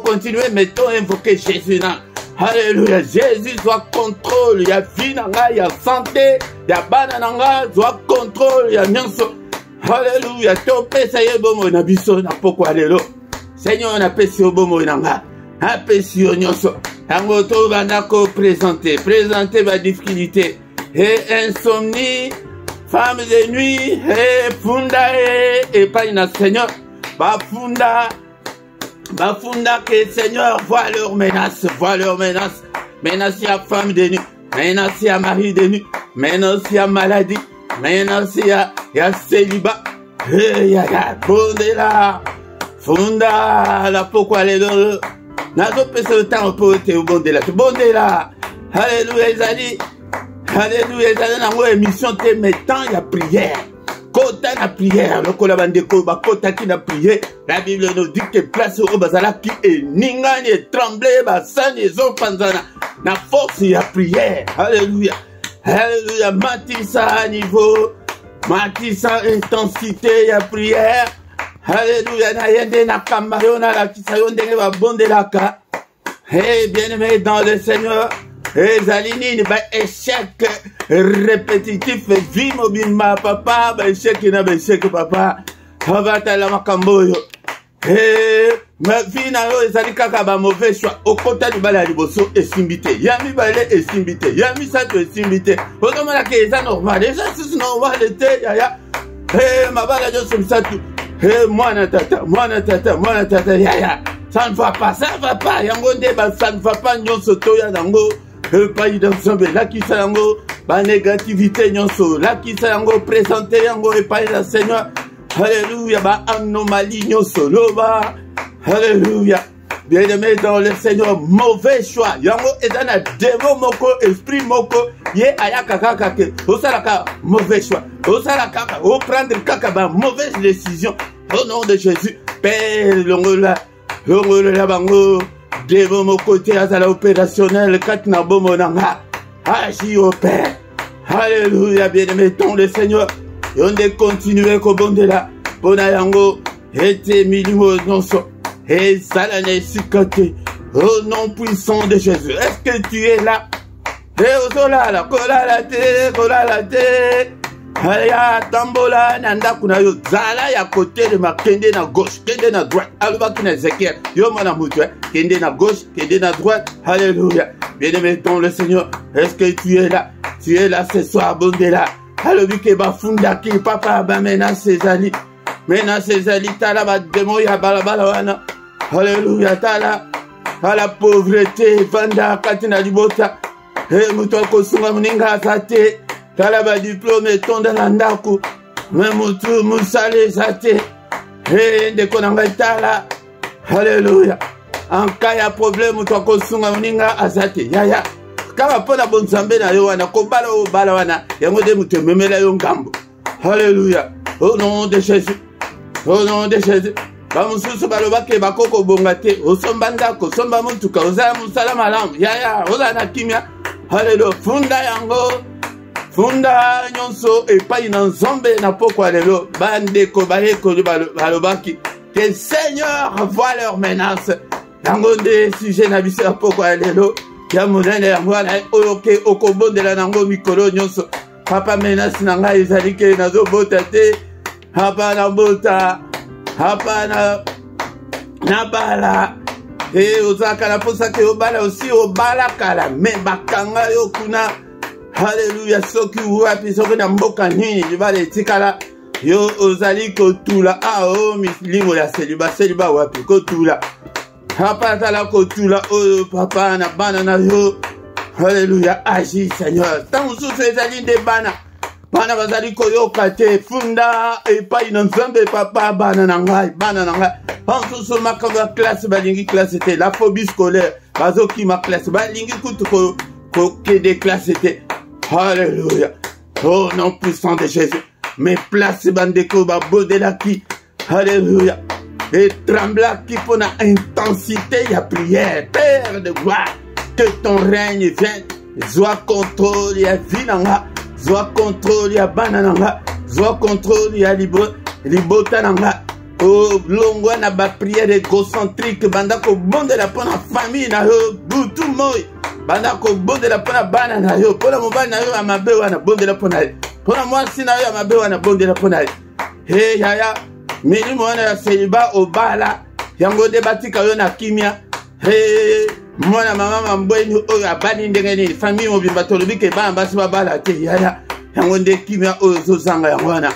Speaker 1: continuer mais to invoquer Jésus na. Alléluia. Jésus soit contrôle ya vie na ngai ya santé ya bana na ngai soit contrôle ya nyonso. Alléluia, to pesa ye bomo na biso na pokwa lelo. Seigneur na pesi yo bomo na nga. Na pesi yo nyonso. Yango to banda ko présenter ba difficulté. Insomnie, femme de nuit, funda pas na Seigneur. Bafunda que Seigneur voit leurs menaces, Menace ya femme de nuit, menace ya mari de nuit, menace ya maladie. Maintenant, il y a célibat. Il y a Bondela. Funda. La pourquoi les deux. Nazo pèse le temps pour te Bondela. Bondela. Alléluia, Ezali. Alléluia, Ezali. Dans émission, te mettant, il y a prière. Kota la prière. Le kolabandeko, kota qui la prière. La Bible nous dit que place au bazala qui est ningani et tremblé, basani et zopanzana. La force, il y a prière. Alléluia. Alléluia, matissa à niveau, matissa intensité, ya prière. Alléluia, na yende na kamayo na la kisayo ndenge ba bonde la ka. Bien-aimé dans le Seigneur, zalini ni ba échec répétitif, vimo bima papa, ba échec na ba échec papa. Habata la makamboyo. Ma vie na yo ezali kaka ba mauvais choix okota libala liboso esimbité yami balé esimbité yami sato esimbité okomona ke eza normal déjà c'est normal te ya mabala jo simsatu mwana tata ya ça ne va pas yango nde ba ça ne va pas nyonso to ya nango epai d'ensemble la kisa yango ba négativité nyonso la kisa yango présenter yango epai la Seigneur. Alléluia, ba anomalie nyonso loba. Alléluia. Bien-aimé dans le Seigneur, mauvais choix. Yango ezana démon moko, esprit moko, ye ayaka kaka ke. Osalaka mauvais choix. Osalaka o prendre kaka ba mauvaise décision. Au nom de Jésus, Père longola bango. Démon moko te azala opérationnel katna bomo nanga. Agis au Père. Alléluia, bien-aimé dans le Seigneur. Yonde continuer ko bondela. Bona yango ete milimo nonso. Et salane sikate. Au nom puissant de Jésus. Est-ce que tu es là? Et ozola kola la te. Aya tambola nanda kuna yo zala ya côté de ma kende na gauche, kende na droite. Aluba kina Ezekiel. Yo mana mutu kende na gauche, kende na droite. Alléluia. Bien-aimé dans le Seigneur, est-ce que tu es là? Tu es là ce soir, bon Dieu là. Alobi ke ba funda ki papa ba mena sezali. Mena sezali tala ba demo ya balabala wana. Alléluia tala. À la pauvreté, vanda katina libota. Et muto kosunga muninga sate. Tala ba diplôme tonda landaku. Mais mutu musale sate. Et de konanga tala. Alléluia. En cas ya problème muto kosunga muninga asate. Yaya. Kama pona bonzambe na yo wana ko bala o bala wana yango de mutu memela yo ngambo. Alléluia. Au nom de Jésus. Au nom de Jésus. Bamususu balobake bakoko bongate osomba ndako somba mutuka ozala musala malamu yaya ozala na kimia. Haleluya. Funda yango funda nyonso epai na nzambe na pokwa lelo bandeko bayekoli balobaki que le Seigneur voit leurs menaces yango nde sujet na biso ya pokwa lelo ya monene yango wana oyoke okobondela nango mikolo nyonso. Papa menace na ngai ezali ke nazobota te hapana bota hapana nabala ozaka na posa ke obala aussi obala kala me bakanga yo kuna. Haleluya. Soki wapi soki na mboka nini libala etikala yo ozali kotula o milingo ya seliba wapi kotula hapatala kotula oyo papa na bana na yo. Haleluya. Agis Seigneur tango susu ezali nde bana bazali koyoka te funda epai na nzambe papa bana na ngai bansusu makambo ya classe balingi classe te la phobie scolaire bazokima classe balingi kutu kokende classe te. Alléluia. Oh nom puissant de Jésus. Mais place bandeko babodelaki. Alléluia. Et tremblaki pour la intensité ya prière. Père de gloire, que ton règne vienne. Sois contrôle ya vinanga. Sois contrôle ya banananga. Sois contrôle ya libota nanga. Oh longwa na ba prière égocentrique bandako bondela pour la famille na yo butu moi. Bandako bondela pour la bana na yo. Pour la mobile na yo amabe wana bondela pour na yo. Pour la mwasi na yo amabe wana bondela pour na yo. Hey yaya milimo wana ya seliba obala yango de batika yo na kimia. Hey mwana mama mambweni oyo abani ndenge nini famille mobimba tolobi ke bamba si babala te yaya yango nde kimia oyo zozanga yango wana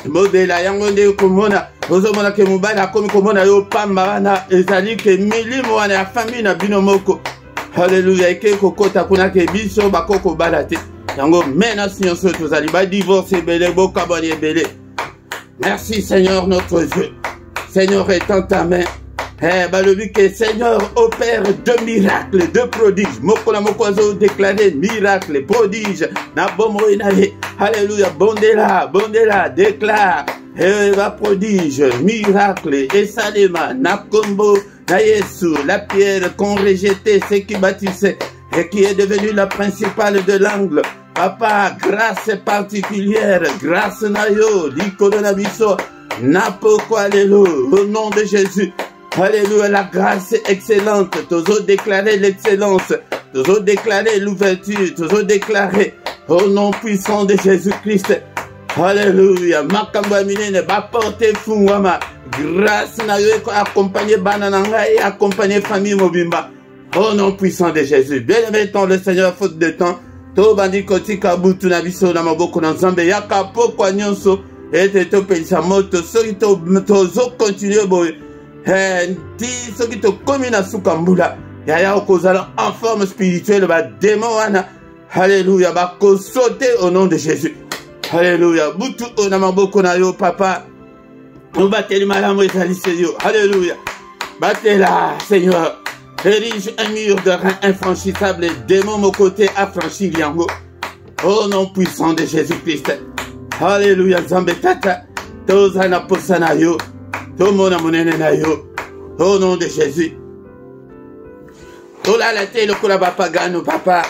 Speaker 1: modela yango nde komona ozomona ke mobali akomi komona yo pamba wana ezali ke milimo wana ya famille na bino moko. Haleluya. Eke kokota kuna ke biso bakoko bala te yango menace nyonso tozali ba divorce ebele bokabani ebele. Merci Seigneur notre Dieu. Seigneur est en ta main. Balobi que Seigneur opère de miracles, de prodiges. Mokola mokozo déclaré miracle, prodige. Na bomo inaye. Alléluia. Bondela, déclare. Va prodige, miracle. Et salema, na kombo, na Yesu, la pierre qu'on rejetait, ce qui bâtissait, et qui est devenue la principale de l'angle. Papa, grâce particulière, grâce nayo, l'icône biso, napokwa lelo, au nom de Jésus. Alléluia, la grâce excellente, toujours déclarer l'excellence, toujours déclarer l'ouverture, toujours déclarer au nom puissant de Jésus-Christ. Alléluia, makambo minene, ba porter fungwama, grâce nayo accompagner banananga et accompagner famille mobimba. Au nom puissant de Jésus. Bien aimé dans le Seigneur, faute de temps. To bandi kotika butu na biso na maboko na nzambe yaka pokwa nyonso ete to pensa moto soki tozo continue boye ti soki to komi na suka mbula yaya okozala en forme spirituelle ba démon wana. Alléluia. Ba ko sauter au nom de Jésus. Alléluia. Butu na maboko na yo papa. Obateli malamu ezali Seigneur. Alléluia. Batela Seigneur. Érige un mur de rein infranchissable et démon mon côté affranchi yango. Au nom puissant de Jésus-Christ. Alléluia. Zambe tata. Toza na posa na yo. Tomo na monene na yo. Au nom de Jésus. Tola la te lokola bapagano papa.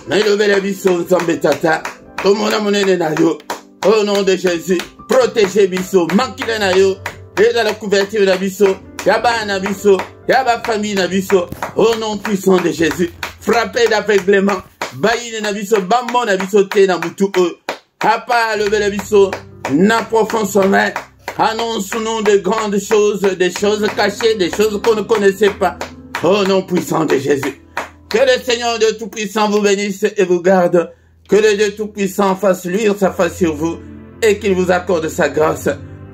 Speaker 1: Na ilobe la biso zambe tata. Tomo na monene na yo. Au nom de Jésus. Protégez biso. Mankile na yo. Et dans la couverture na biso. Yaba na biso. Yaba famille na biso. Au nom puissant de Jésus. Frappez d'aveuglement. Baïne na biso. Bambo na biso te na mutu o. Papa levé la biso. Na profond sommeil. Annonce-nous de grandes choses, des choses cachées, des choses qu'on ne connaissait pas. Au nom puissant de Jésus. Que le Seigneur de Tout-Puissant vous bénisse et vous garde. Que le Dieu Tout-Puissant fasse luire sa face sur vous et qu'il vous accorde sa grâce.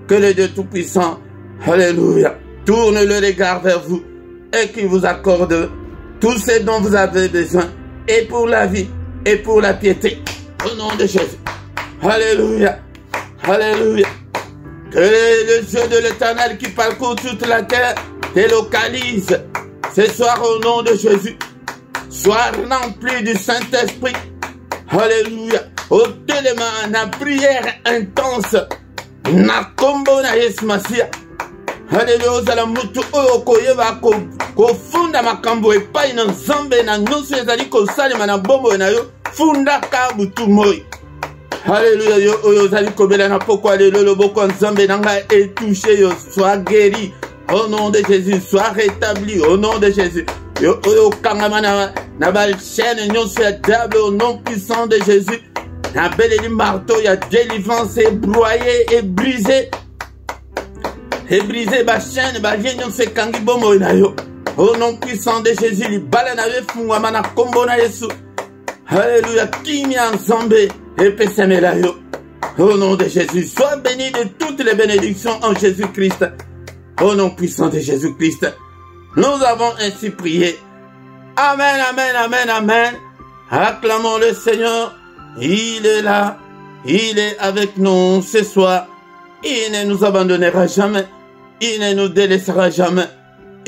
Speaker 1: Que le Dieu Tout-Puissant, alléluia, tourne le regard vers vous et qu'il vous accorde tout ce dont vous avez besoin, et pour la vie, et pour la piété. Au nom de Jésus. Alléluia. Alléluia. Que le Dieu de l'Éternel qui parcourt toute la terre te localise. Ce soir, au nom de Jésus, sois rempli du Saint-Esprit. Alléluia. Au téléma, na prière intense. Na kombo na Yesu Masia. Alléluia. Ozala mutu oyo koyeba kofunda makambo epai na Nzambe na nyonso ezali kosalema na bombo na yo. Funda ka butu moi. Alléluia. Yo oyo ozali kobela na pokwa lelo loboko Nzambe na ngai etouché yo. Sois guéri. Au nom de Jésus, sois rétabli. Au nom de Jésus. Yo oyo kangama na bal chaîne nyonso ya diable au nom puissant de Jésus. Na beleli marteau ya délivrance est broyé et brisé. Et brisé ba chaîne ba vie nyonso kangi bomo na yo. Au nom puissant de Jésus, li bala na ye fungwama na kombo na Yesu. Alléluia. Kimia Nzambe et pesemela yo. Au nom de Jésus, sois béni de toutes les bénédictions en Jésus-Christ. Au nom puissant de Jésus-Christ, nous avons ainsi prié. Amen, amen, amen, amen. Acclamons le Seigneur. Il est là. Il est avec nous ce soir. Il ne nous abandonnera jamais. Il ne nous délaissera jamais.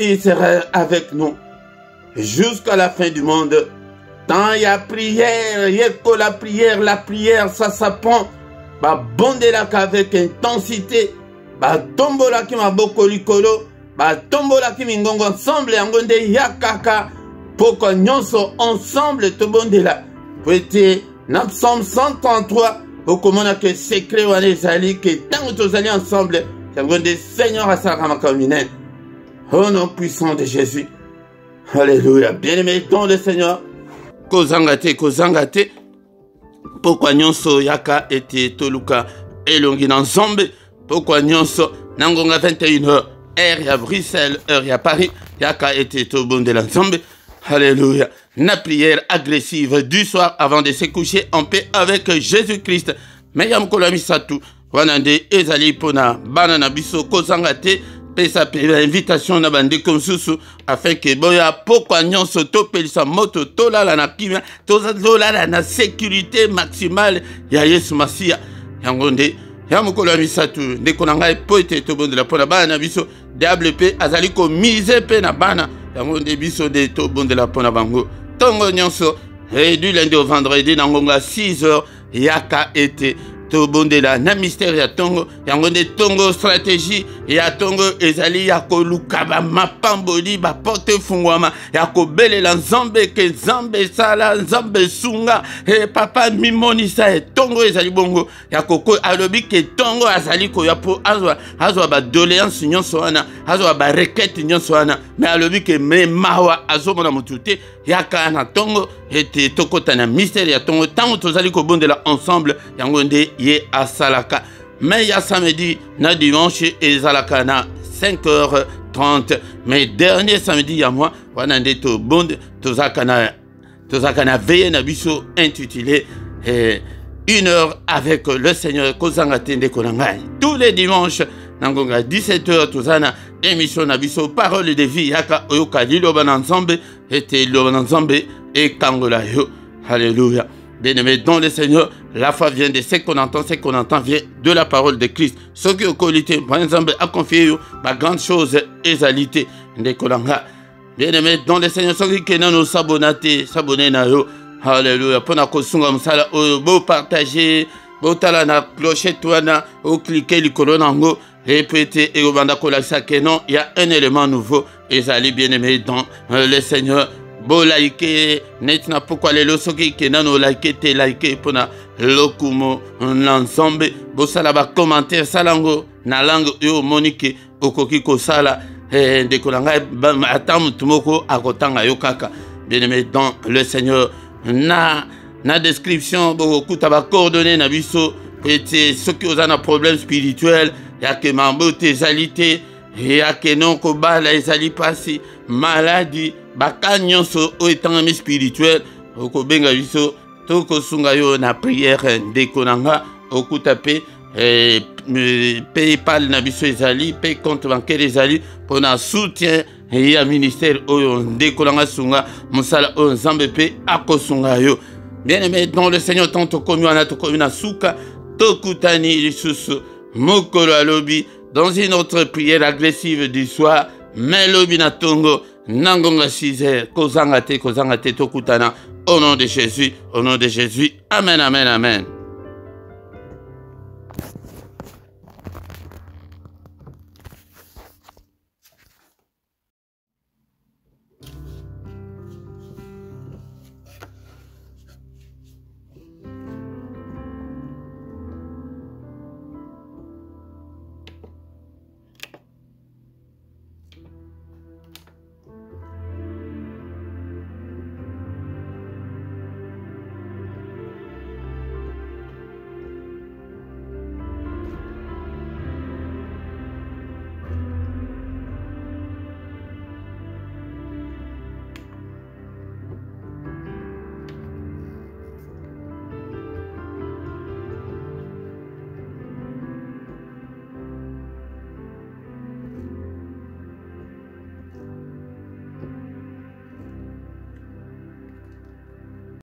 Speaker 1: Il sera avec nous jusqu'à la fin du monde. Tant il y a prière, il y a que la prière, ça s'apprend. Bah, bondela qu'avec intensité. Bah, tombola qui m'a beaucoup likolo. Bah, tombola qui m'ingongo ensemble. Angonde yakaka. Pourquoi nyonso ensemble to bondela. Poété, dans Psaume 133. Au commandant que secret ou anezali. Que tant que nous allons ensemble. Angonde Seigneur à sa ramakaminen. Au nom puissant de Jésus. Alléluia. Bien-aimé dans le Seigneur. Kozangate. Pourquoi nyonso yaka ete toluka elongi na Nzambe. Pourquoi nyonso nangonga 21h heure ya Bruxelles, heure ya Paris, yaka ete tobonde la Nzambe. Alléluia. Na prière agressive du soir avant de se coucher en paix avec Jésus-Christ. Mais yam kolamisatu wanande ezali pona bana na biso kozangate. Pesa invitation na bande konsusu afin que boya pourquoi nyonso topelisa moto tolala na kimia tolala na sécurité maximale ya Yesu Masia yangonde ya mokolo misatu ndeko na ngai po ete tobondela pona bana na biso diable pe azali ko mise pe na bana yangonde biso de tobondela pona bango tongo nyonso et du lundi au vendredi na ngonga 6h yaka ete tobondela na mystère ya tongo yangonde tongo stratégie ya tongo ezali ya kolukaba mapamboli ba porte fungwama ya kobelela Nzambe ke Nzambe sala Nzambe sunga e papa mimonisa e tongo ezali bongo ya koko alobi ke tongo azali ko ya po azwa ba doléance nyonso wana azwa ba requête nyonso wana mais alobi ke me mawa azomona mutute yaka na tongo ete tokota na mystère ya tongo tango tozali ko bondela ensemble yangonde ye asalaka. Mais il y a samedi, na dimanche, et zalaka na 5h30. Mais dernier samedi, il y a moi, wanande to bonde, to zakana veille na biso intitulé 1 heure avec le Seigneur Kozangate de Konangai. Tous les dimanches, nangonga 17h, tozana émission na biso parole de vie, yaka oyoka liloba na Nzambe, ete liloba na Nzambe, et kangola yo. Alléluia. Bien-aimé dans le Seigneur, la foi vient de ce qu'on entend vient de la parole de Christ. Ce qui est qualité, Nzambe a confié ma grande chose égalité de Kolanga. Bien-aimé dans le Seigneur, ce qui est nous s'abonner na yo. Alléluia. Pour na kosunga msala beau partager, beau tala na clochette wana, ou cliquer likolo nango, répéter et au banda kolaksa que non, il y a un élément nouveau. Ezali bien-aimé dans le Seigneur. Bo like net na pourquoi les losoki ke nano like te like pona lokumo l'ensemble bo sala ba commentaire salango na langue yo monique okoki ko sala de kolanga atam tumoko akotanga yo kaka. Bien-aimé dans le Seigneur, na description bo kuta ba coordonnées na biso ete ceux qui ont un problème spirituel ya ke mambo te zalité ya ke non ko bala ezali pasi maladie baka nyonso o etangami spirituel okobenga biso tokosunga yo na prière ndeko nanga okuta pe PayPal na biso ezali pe compte bancaire ezali pona soutien ya ministère oyo ndeko nanga sunga mosala oyo nzambe pe akosunga yo. Bien aimé dans le Seigneur, tant tokomi wana tokomi na suka tokutani lisusu mokolo alobi dans une autre prière agressive du soir mais lobi na tongo nangonga 6h kozanga te tokutana au nom de Jésus, amen, amen, amen.